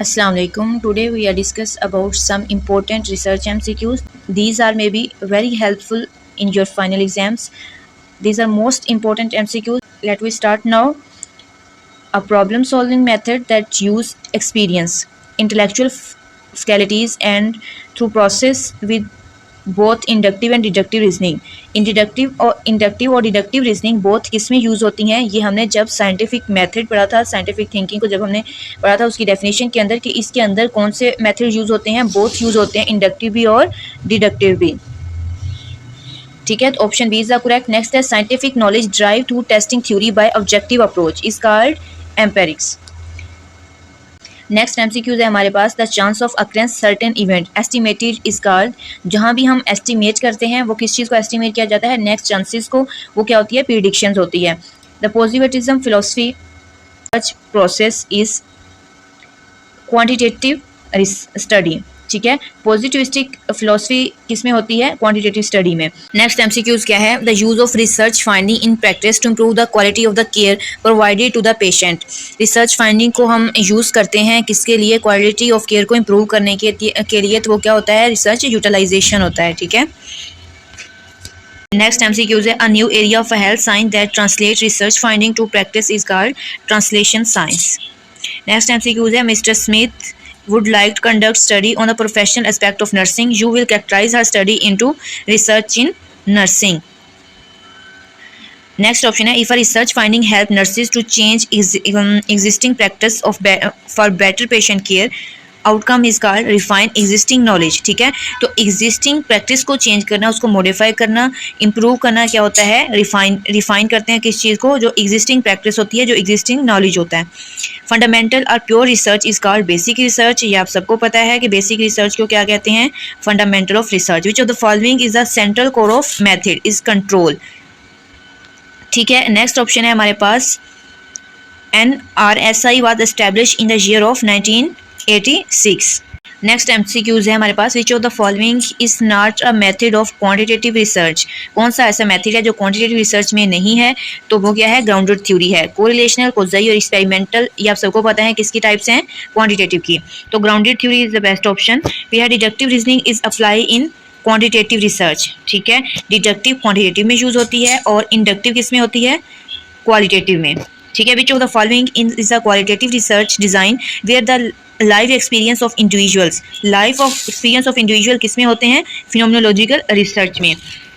Assalamu alaikum. Today we are discuss about some important research MCQs. These are maybe very helpful in your final exams. These are most important MCQs. Let we start now. A problem solving method that use experience, intellectual faculties and through process with both inductive and deductive reasoning. Inductive और deductive reasoning both किस में use होती हैं, ये हमने जब scientific method पढ़ा था, साइंटिफिक थिंकिंग को जब हमने पढ़ा था उसकी डेफिनेशन के अंदर कि इसके अंदर कौन से मेथड यूज़ होते हैं, बोथ यूज़ होते हैं, इंडक्टिव भी और डिडक्टिव भी। ठीक है, तो option B is the correct. Next है scientific knowledge drive to testing theory by objective approach is called empirics. Next MCQs है हमारे पास the chance of occurrence certain event estimated is called. जहाँ भी हम एस्टिमेट करते हैं वो किस चीज़ को एस्टिमेट किया जाता है, नेक्स्ट चांसेस को, वो क्या होती है, प्रिडिक्शंस होती है। The positivism philosophy process is quantitative study. ठीक है, पॉजिटिविस्टिक फिलोसफी किस में होती है, क्वांटिटेटिव स्टडी में। नेक्स्ट एमसीक्यूज क्या है, the use of research finding in practice to improve the quality of the care provided to the patient. Research finding को हम यूज़ करते हैं किसके लिए, क्वालिटी ऑफ केयर को इम्प्रूव करने के लिए, तो वो क्या होता है, रिसर्च यूटिलाइजेशन होता है। ठीक है, नेक्स्ट एमसीक्यूज है a new area of health science that translate research finding to practice is called translation science. Next MCQs है mister Smith would like to conduct study on the professional aspect of nursing. You will characterize her study into research in nursing. Next option है if a research finding help nurses to change existing practice of for better patient care, outcome is called refine existing knowledge. ठीक है, तो existing practice को change करना, उसको modify करना, improve करना क्या होता है, रिफाइन करते हैं किस चीज़ को, जो एग्जिस्टिंग प्रैक्टिस होती है, जो एग्जिस्टिंग नॉलेज होता है। फंडामेंटल और pure research is called basic research. ये आप सबको पता है कि बेसिक रिसर्च को क्या कहते हैं, fundamental of research. Which of the following is the central core of method is control. ठीक है, नेक्स्ट ऑप्शन है हमारे पास NRSI was established in the year of 1986। Next MCQs है हमारे पास which of the following is not a method of quantitative research. कौन सा ऐसा मेथड है जो क्वांटिटेटिव रिसर्च में नहीं है, तो वो क्या है, ग्राउंडेड थ्योरी है। कोरिलेशनल, कोजाई और एक्सपेरिमेंटल, ये आप सबको पता है किसकी टाइप्स हैं, क्वांटिटेटिव की, तो grounded theory is the best option. फिर deductive reasoning is apply in quantitative research. ठीक है, डिडक्टिव क्वांटिटेटिव में यूज होती है और इंडक्टिव किस में होती है, क्वालिटेटिव में। ठीक है, which of the following is a qualitative research design where the life experience of individuals. Life of experience of individual किस में होते हैं, फिनोमिनोलॉजिकल रिसर्च में।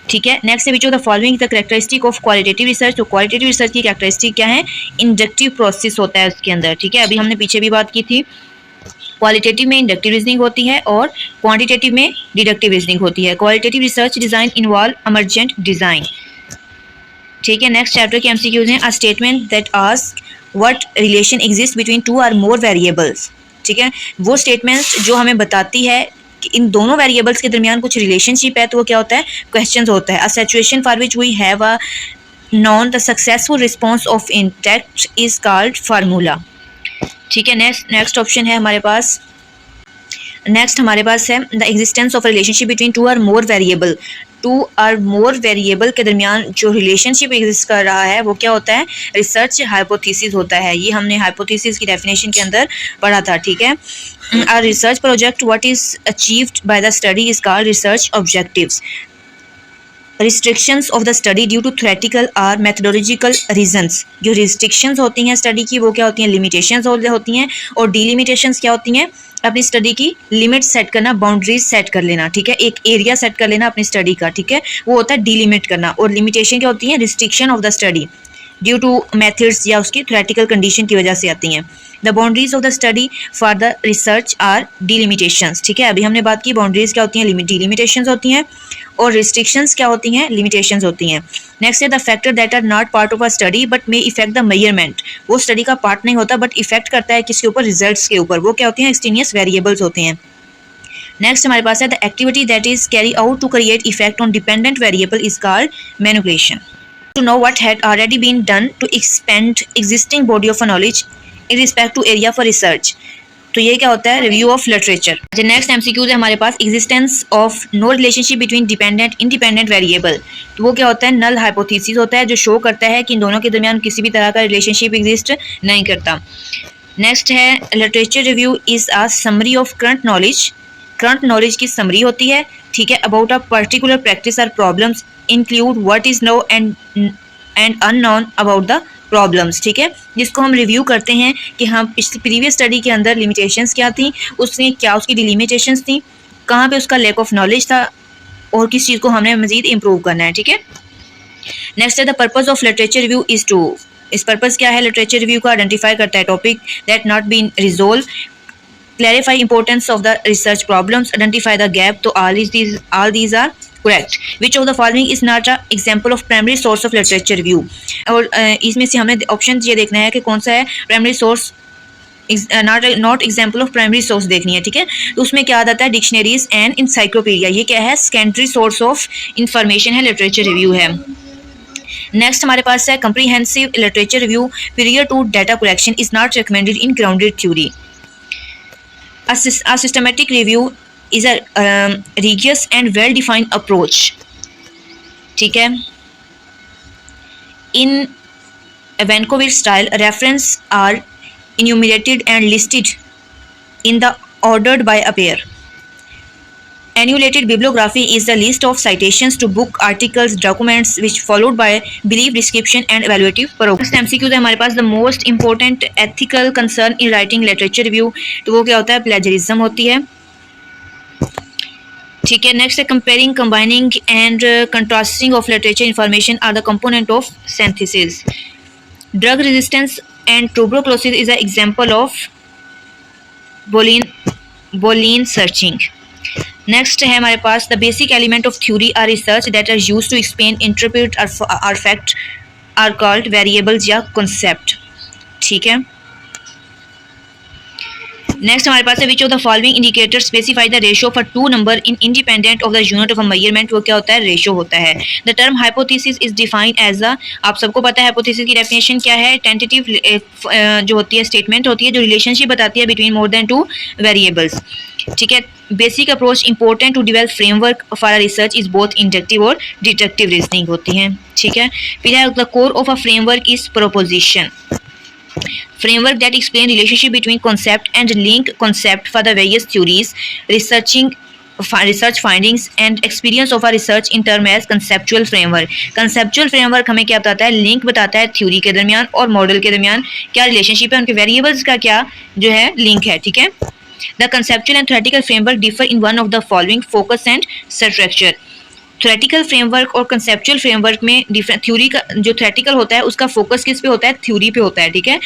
ठीक है, नेक्स्ट है which of the following the characteristic of qualitative research. तो qualitative research की कैरेक्टरिस्टिक क्या है, इंडक्टिव प्रोसेस होता है उसके अंदर। ठीक है, अभी हमने पीछे भी बात की थी, क्वालिटेटिव में इंडक्टिव रीजनिंग होती है और क्वांटिटेटिव में डिडक्टिव रीजनिंग होती है। Qualitative research design involve emergent design. ठीक है, नेक्स्ट चैप्टर के एमसीक्यूज हैं a statement that ask what relation exist between two और मोर वेरिएबल्स। ठीक है, वो स्टेटमेंट्स जो हमें बताती है कि इन दोनों वेरिएबल्स के दरमियान कुछ रिलेशनशिप है, तो वो क्या होता है, क्वेश्चन होता है। A situation for which we have a non the successful response of intact is called formula. ठीक है, नेक्स्ट ऑप्शन है हमारे पास, नेक्स्ट हमारे पास है the existence of relationship between two और मोर वेरिएबल। टू और मोर वेरिएबल के दरमियान जो रिलेशनशिप एग्जिस्ट कर रहा है वो क्या होता है, रिसर्च हाइपोथेसिस होता है। ये हमने हाइपोथेसिस की डेफिनेशन के अंदर पढ़ा था। ठीक है, a research project what is achieved by the study is called research objectives. Restrictions of the study due to theoretical और मेथोडोलॉजिकल रीजंस। जो रिस्ट्रिक्शंस होती हैं स्टडी की वो क्या होती हैं, लिमिटेशंस होती हैं, और डिलिमिटेशंस क्या होती हैं, अपनी स्टडी की लिमिट सेट करना, बाउंड्रीज सेट कर लेना। ठीक है, एक एरिया सेट कर लेना अपनी स्टडी का। ठीक है, वो होता है डिलिमिट करना। और लिमिटेशन क्या होती है, restriction of the study due to methods या उसकी थ्योरेटिकल कंडीशन की वजह से आती हैं। The boundaries of the study for the research are delimitations. ठीक है, अभी हमने बात की बाउंड्रीज क्या होती हैं, डिलिमिटेशंस होती हैं, और रिस्ट्रिक्शंस क्या होती हैं, लिमिटेशंस होती हैं। नेक्स्ट है the factor that are not part of a study but may effect the measurement. वो स्टडी का पार्ट नहीं होता बट इफेक्ट करता है किसके ऊपर, रिजल्ट्स के ऊपर। वो क्या होती हैं, एक्सटेनियस वेरिएबल्स होते हैं। नेक्स्ट हमारे पास है the activity that is carry out to create effect on dependent variable is called manipulation. To know what had already been done to expand existing body of knowledge in respect to area for research। तो ये क्या होता है, review of literature. Next MCQs है हमारे पास existence of no relationship between dependent independent variable. तो वो क्या होता है, नल हाइपोथेसिस होता है जो शो करता है कि इन दोनों के दरमियान किसी भी तरह का रिलेशनशिप एग्जिस्ट नहीं करता। नेक्स्ट है literature review is a summary of current knowledge. Current knowledge की समरी होती है, ठीक है, अबाउट अ पर्टिकुलर प्रैक्टिस और problems include what is known and unknown about the problems, ठीक है, जिसको हम रिव्यू करते हैं कि हम पिछली प्रीवियस स्टडी के अंदर लिमिटेशंस क्या थी, उसने क्या उसकी डिलिमिटेशंस थी, कहाँ पे उसका लैक ऑफ नॉलेज था और किस चीज़ को हमने मजीद इम्प्रूव करना है, ठीक है। नेक्स्ट है the purpose of literature review is to, इस पर्पज क्या है लिटरेचर रिव्यू का, आइडेंटिफाई करता है topic that not been resolve, clarify importance of the research problems, identify the gap, तो all these are correct. Which of the following is not a example of primary source of literature review, और इसमें से हमें option ये देखना है कि कौन सा है primary source, not example of primary source देखनी है, ठीक है। तो उसमें क्या आ जाता है, डिक्शनरीज एंड इंसाइक्लोपीडिया, ये क्या है, सेकेंडरी सोर्स ऑफ इंफॉर्मेशन है, लिटरेचर रिव्यू है। नेक्स्ट हमारे पास है comprehensive literature review period to data collection is not recommended in grounded theory. A systematic review is a rigorous and well-defined approach, ठीक है। In Vancouver style, references are enumerated and listed in the ordered by a pair. Annulated bibliography is the list of citations to book, articles, documents, which followed by brief description and evaluative progress. Next MCQ है हमारे पास the most important ethical concern in writing literature review, तो वो क्या होता है, plagiarism होती है, ठीक है। नेक्स्ट है comparing, combining and contrasting of literature information are the component of synthesis. Drug resistance and tuberculosis is an example of Boolean searching. Next है हमारे पास the basic element of theory or research that are used to explain, interpret or fact are called variables या concept, ठीक है। Next हमारे पास है which of the following indicator specify the ratio of a two number in independent of the unit of a measurement, वो क्या होता है, रेशियो होता है। The term hypothesis is defined as a, आप सबको पता है हाइपोथेसिस की डेफिनेशन क्या है, टेंटेटिव जो होती है स्टेटमेंट होती है जो रिलेशनशिप बताती है between more than two variables, ठीक है। Basic approach important to develop framework for a research is both inductive और डिडक्टिव रीजनिंग होती है, ठीक है। फिर है the core of a framework is proposition, framework that explain relationship between concept and link concept for the various theories, research findings and experience of a research in term as conceptual framework. conceptual framework हमें क्या बताता है, link बताता है theory के दरमियान और model के दरमियान क्या रिलेशनशिप है, उनके वेरिएबल्स का क्या जो है लिंक है, ठीक है। The conceptual and theoretical framework differ in one of the following: focus and structure. Theoretical framework और कंसेप्चुअल फ्रेमवर्क में डिफरेंट, थ्योरी का जो थ्योरेटिकल होता है उसका फोकस किस पे होता है, थ्योरी पे होता है, ठीक है।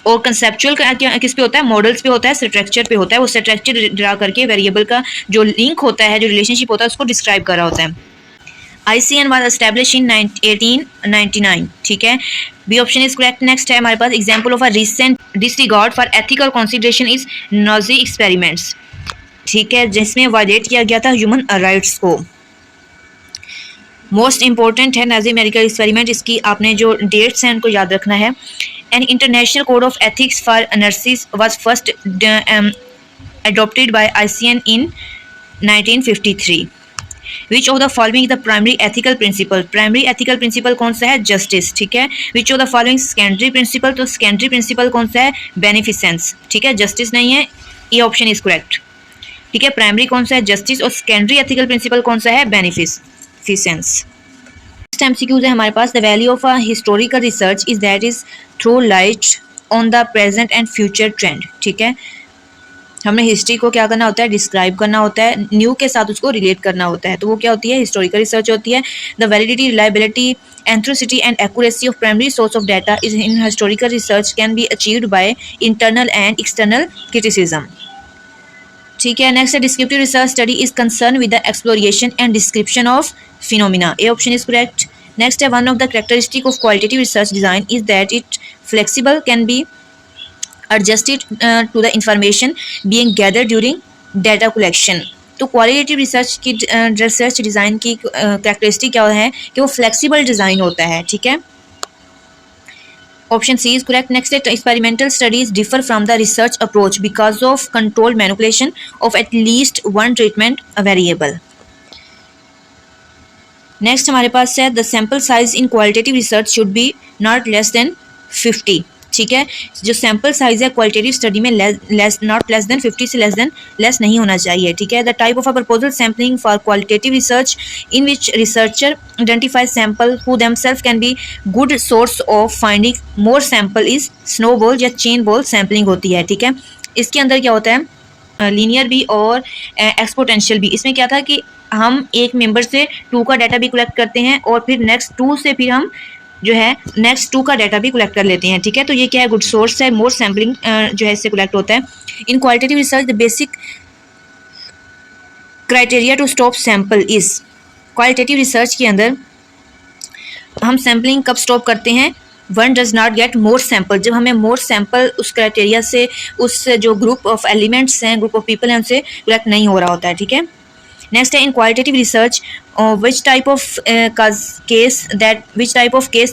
और कंसेप्चुअल का किस पे होता है, मॉडल्स पे होता है, स्ट्रक्चर पे होता है, वो स्ट्रक्चर ड्रा करके वेरिएबल का जो लिंक होता है, जो रिलेशनशिप होता है, उसको डिस्क्राइब कर रहा होता है। ICN was established in 1899, ठीक है, B option is correct. Next है हमारे पास example of a recent disregard for ethical consideration is Nazi experiments, ठीक है, जिसमें वायलेट किया गया था ह्यूमन राइट्स को। मोस्ट इंपॉर्टेंट है नाजी मेडिकल एक्सपेरिमेंट, इसकी आपने जो डेट्स हैं उनको याद रखना है। An international code of ethics for nurses was first adopted by ICN in 1953. Which of the following is the primary ethical principle? Primary ethical principle कौन सा है, justice, ठीक है। Which of the following secondary principle? तो secondary principle कौन सा है, beneficence, ठीक है, justice नहीं है, ये ऑप्शन इज करेक्ट, ठीक है। प्राइमरी कौन सा है, जस्टिस, और सेकेंडरी एथिकल प्रिंसिपल कौन सा है, बेनिफिसेंस। MCQs है हमारे पास the value of a historical research is that is throw light on the present and future trend, ठीक है। हमने हिस्ट्री को क्या करना होता है, डिस्क्राइब करना होता है, न्यू के साथ उसको रिलेट करना होता है, तो वो क्या होती है, हिस्टोरिकल रिसर्च होती है। The validity, reliability, authenticity and accuracy of primary source of data is in historical research can be achieved by internal and external criticism, ठीक है। Next descriptive research study is concern with the exploration and description of phenomena, A option is correct. Next है one of the characteristic of qualitative research design is that it flexible, can be adjusted to the information being gathered during data collection. तो qualitative research की research design की characteristic क्या है कि वो flexible design होता है, ठीक है। Option C is correct. Next experimental studies differ from the research approach because of controlled manipulation of at least one treatment variable. Next हमारे पास है the sample size in qualitative research should be not less than 50, ठीक है। जो sample size है qualitative study में not less than 50 से less नहीं होना चाहिए, ठीक है। The type of a proposal sampling for qualitative research in which researcher identifies sample who themselves can be good source of finding more sample is snowball या chain ball sampling होती है, ठीक है। इसके अंदर क्या होता है, लीनियर भी और एक्सपोनेंशियल भी। इसमें क्या था कि हम एक मेंबर से 2 का डाटा भी कलेक्ट करते हैं और फिर नेक्स्ट 2 से फिर हम जो है नेक्स्ट 2 का डाटा भी कलेक्ट कर लेते हैं, ठीक है। तो ये क्या है, गुड सोर्स है, मोर सैम्पलिंग जो है इससे कलेक्ट होता है। In qualitative research the basic criteria to stop sample is, qualitative research के अंदर हम सैम्पलिंग कब स्टॉप करते हैं, one does not get more sample, जब हमें मोर सैम्पल उस क्राइटेरिया से, उस जो ग्रुप ऑफ एलिमेंट्स हैं, ग्रुप ऑफ पीपल हैं, उनसे कलेक्ट नहीं हो रहा होता है, ठीक है। नेक्स्ट है in qualitative research which type of case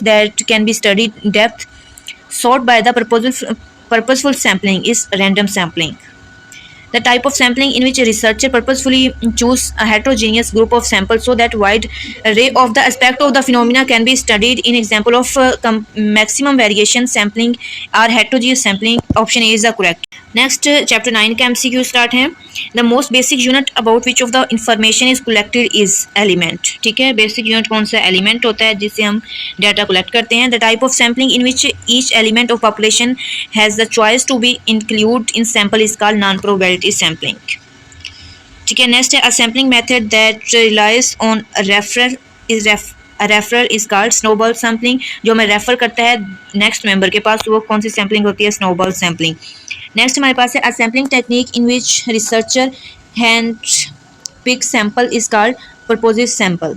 that can be studied in depth sought by the purposeful sampling is random sampling. The type of sampling in which a researcher purposefully choose a heterogeneous group of samples so that wide array of the aspect of the phenomena can be studied. In example of maximum variation sampling or heterogeneous sampling, option A is the correct. Next chapter 9 का MCQ start है। The most basic unit about which of the information is collected is element, ठीक है। Basic unit कौन सा element होता है जिससे हम डाटा कलेक्ट करते हैं। The type of sampling in which each element of population has the choice to be include in sample is called non probability sampling, ठीक है। नेक्स्ट है a sampling method that relies on referral is called snowball sampling, जो हमें refer करता है next member के पास, वो कौन सी सैम्पलिंग होती है, स्नोबॉल सैम्पलिंग। नेक्स्ट हमारे पास है a sampling technique in which researcher hand pick sample is called purposive sample.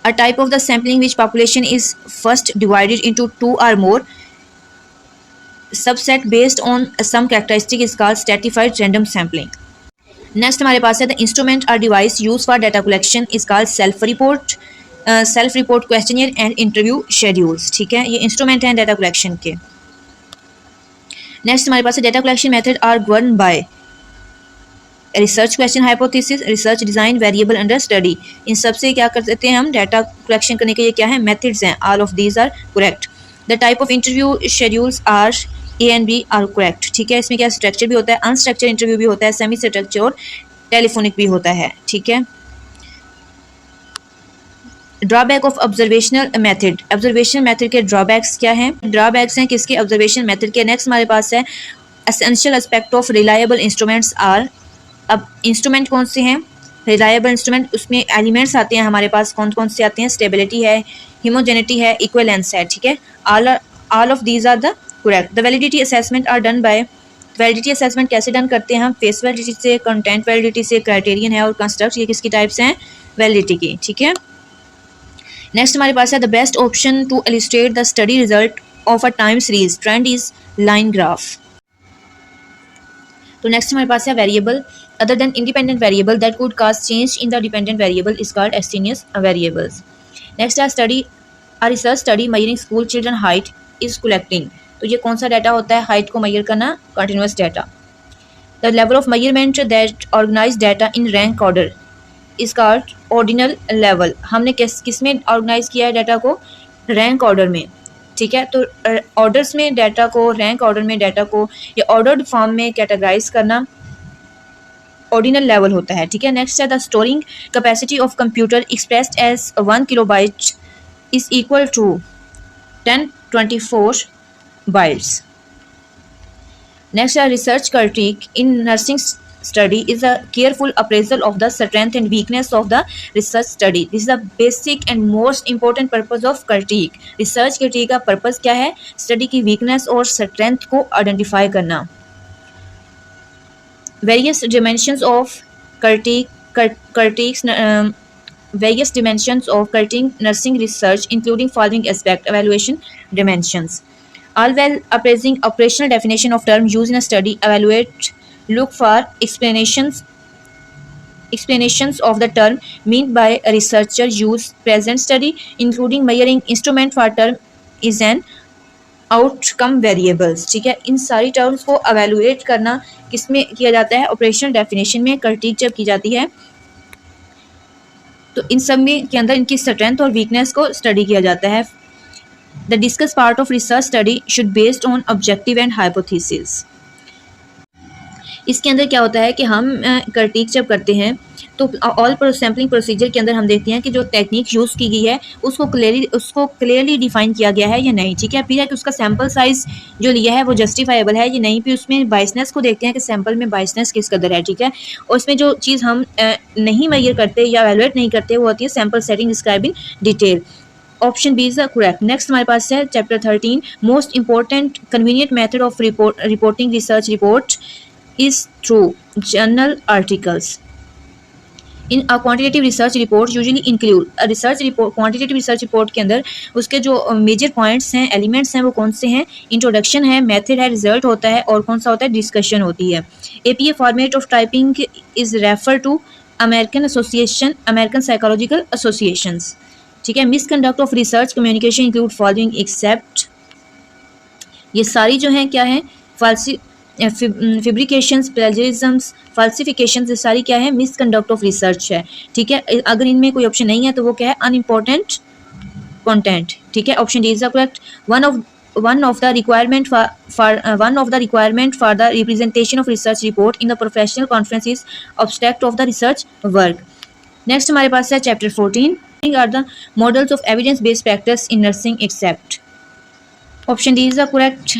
A type of the sampling which population is first divided into 2 और more subset based on some characteristic is called stratified random sampling. Next हमारे पास है the instrument और device use for data collection is called self report questionnaire and interview schedules, ठीक है। ये instrument हैं data collection के। नेक्स्ट हमारे पास data collection method are govern by research question hypothesis, research design, variable under study. इन सब से क्या कर सकते हैं हम, डाटा कलेक्शन करने के ये क्या है, मेथड्स हैं। All of these are correct. The type of interview schedules are A and B are correct, ठीक है। इसमें क्या स्ट्रक्चर भी होता है, अनस्ट्रक्चर इंटरव्यू भी होता है, सेमी स्ट्रक्चर और टेलीफोनिक भी होता है, ठीक है। Drawback of observational method, observational method के ड्रॉबैक्स क्या हैं, ड्रॉबैक्स हैं किसके, ऑब्जर्वेशन मेथड के। नेक्स्ट हमारे पास है essential aspect of reliable instruments are, अब इंस्ट्रूमेंट कौन से हैं, रिलायबल इंस्ट्रूमेंट, उसमें एलिमेंट्स आते हैं हमारे पास, कौन कौन से आते हैं, स्टेबिलिटी है, हिमोजेनिटी है, इक्विवेलेंस है, ठीक है। All of these are the correct. The validity assessment are done by, validity assessment कैसे डन करते हैं हम, फेस वैलिडिटी से, कंटेंट वैलिडिटी से, क्राइटेरियन है और कंस्ट्रक्ट, ये किसकी टाइप्स हैं, वैलिडिटी की, ठीक है। नेक्स्ट हमारे पास है the best option to illustrate the study result of a time series trend is line graph. तो नेक्स्ट हमारे पास है variable other than independent variable that could cause change in the dependent variable is called extraneous variables. Next है study a research study measuring school children height is collecting, तो ये कौन सा data होता है, हाइट को मेजर करना, continuous data. The level of measurement that organize data in rank order is called ordinal level, हमने किस में ऑर्गेनाइज किया है डाटा को, रैंक ऑर्डर में, ठीक है। तो ऑर्डर्स में डाटा को, रैंक ऑर्डर में डाटा को या ऑर्डर्ड फॉर्म में कैटेगराइज करना ऑर्डिनल लेवल होता है, ठीक है। नेक्स्ट है the storing capacity of computer expressed as 1 kilobyte is equal to 1024 bytes. Next है research critique in nursing study is a careful appraisal of the strength and weakness of the research study. This is the basic and most important purpose of critique. Research critique का purpose क्या है, study की weakness और strength को identify करना। Various dimensions of various dimensions of critiquing nursing research including following aspect, evaluation dimensions. All while appraising operational definition of term used in a study, evaluate, look for explanations of the term meant by a researcher use present study, including measuring instrument for term is an outcome variables, ठीक है। इन सारी terms को evaluate करना किस में किया जाता है, ऑपरेशनल डेफिनेशन में critique जब की जाती है तो इन सब में के अंदर इनकी स्ट्रेंथ और वीकनेस को स्टडी किया जाता है। The discussed part of research study should based on objective and hypothesis. इसके अंदर क्या होता है कि हम क्रिटिक जब करते हैं तो ऑल सैम्पलिंग प्रोसीजर के अंदर हम देखते हैं कि जो टेक्निक यूज़ की गई है उसको क्लियरली डिफाइन किया गया है या नहीं, ठीक है। फिर है कि उसका सैम्पल साइज़ जो लिया है वो जस्टिफाइबल है या नहीं, फिर उसमें बाइसनेस को देखते हैं कि सैम्पल में बाइसनेस किस कदर है, ठीक है। और उसमें जो चीज़ हम नहीं मेजर करते या एवेलुएट नहीं करते वो होती है sample setting describe in detail. Option B is the correct. Next हमारे पास है chapter 13 most important convenient method of reporting research report is through journal articles. In a quantitative research report usually include a research report. Quantitative research report के अंदर उसके जो major points हैं, elements हैं, वो कौन से हैं? इंट्रोडक्शन है, मेथड है, रिजल्ट होता है और कौन सा होता है? डिस्कशन होती है। APA format of typing is refer to American association, American psychological associations, ठीक है। Misconduct of research communication include following except, ये सारी जो हैं क्या है? फेब्रिकेशंस, प्लेजरिज्म्स, फाल्सिफिकेशंस, ये सारी क्या है? मिसकंडक्ट ऑफ रिसर्च है, ठीक है। अगर इनमें कोई ऑप्शन नहीं है तो वो क्या है? अनइम्पोर्टेंट कंटेंट, ठीक है। Option D is the correct. one of the requirement for the representation of research report in the professional conference is abstract of the research work. Next हमारे पास है chapter 14 are the models of evidence based practice in nursing except. Option D is the correct.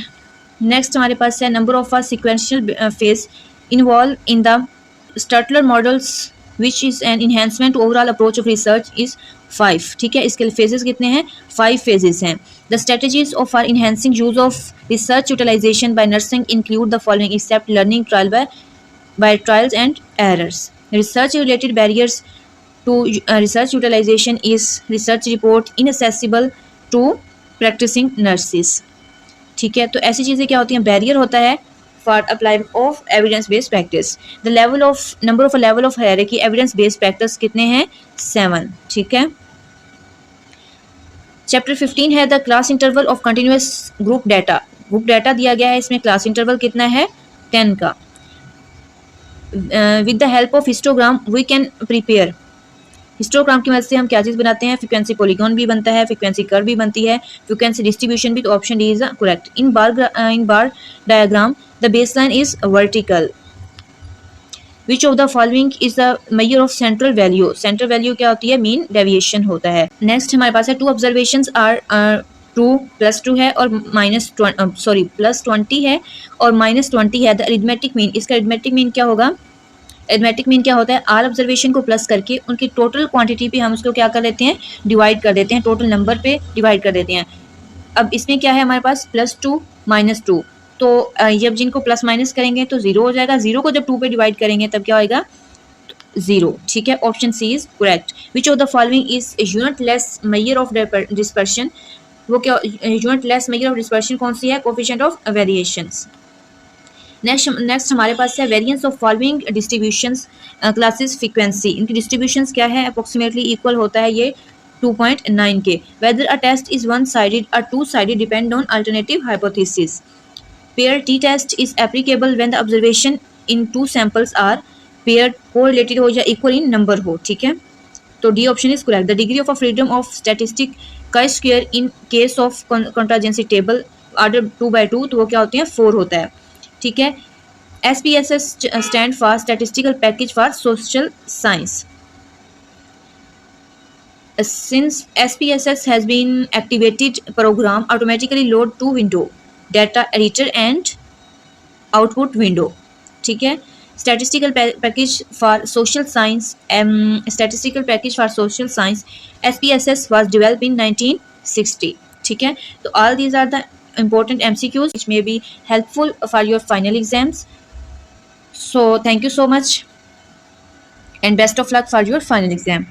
Next हमारे पास है number of sequential phase involve in the Stetler models which is an enhancement overall approach of research is 5, ठीक है। इसके phases कितने हैं? 5 phases हैं। The strategies of for enhancing use of research utilization by nursing include the following except learning trial by trials and errors. Research related barriers to research utilization is research report inaccessible to practicing nurses, ठीक है। तो ऐसी चीज़ें क्या होती हैं? Barrier होता है for apply of evidence based practice. The level of number of level of hierarchy evidence based practice कितने हैं? 7, ठीक है। चैप्टर 15 है the class interval of continuous group data. Group data दिया गया है, इसमें क्लास इंटरवल कितना है? 10 का। With the help of histogram we can prepare. Histogram की मदद से हम क्या चीज़ बनाते हैं? फ्रीक्वेंसी पॉलीगॉन भी बनता है, फ्रीक्वेंसी कर्व भी बनती है, फ्रीक्वेंसी डिस्ट्रीब्यूशन भी। तो option D is correct. In bar diagram the baseline is vertical. Which of the following is the measure of central value? Central value क्या होती है? मीन डेविएशन होता है। नेक्स्ट हमारे पास है 2 ऑब्जर्वेशंस आर 2 +2 है और +20 है और -20 है। द अरिथमेटिक मीन, इसका अरिथमेटिक मीन क्या होगा? एडमेटिक मीन क्या होता है? आल ऑब्जर्वेशन को प्लस करके उनकी टोटल क्वांटिटी पे हम उसको क्या कर लेते हैं? डिवाइड कर देते हैं, टोटल नंबर पे डिवाइड कर देते हैं। अब इसमें क्या है हमारे पास? +2 -2, तो जब जिनको प्लस माइनस करेंगे तो 0 हो जाएगा। 0 को जब 2 पे डिवाइड करेंगे तब क्या होएगा? 0, ठीक है। Option C is correct. Which of the following is unitless measure of dispersion? वो क्या unitless measure of dispersion कौन सी है? Coefficient of variations. नेक्स्ट हमारे पास है variance of following distributions classes frequency. इनकी डिस्ट्रीब्यूशंस क्या है? अप्रोक्सीमेटली इक्वल होता है ये 2.9 के। Whether a test is one sided और two sided depend on alternative hypothesis. Pair T test is applicable when the observation in 2 samples are pair correlated हो या इक्वल इन नंबर हो, ठीक है। तो D option is correct. The degree of freedom of statistic का square in case of contingency table order 2/2, तो वो क्या होते हैं? 4 होता है, ठीक है। SPSS stand for statistical package for social science. Since SPSS has been activated, program automatically load 2 window, data editor and output window, ठीक है। Statistical package for social science, statistical package for social science, SPSS was developed in 1960, ठीक है। तो all these are the important MCQs which may be helpful for your final exams. So thank you so much and best of luck for your final exam.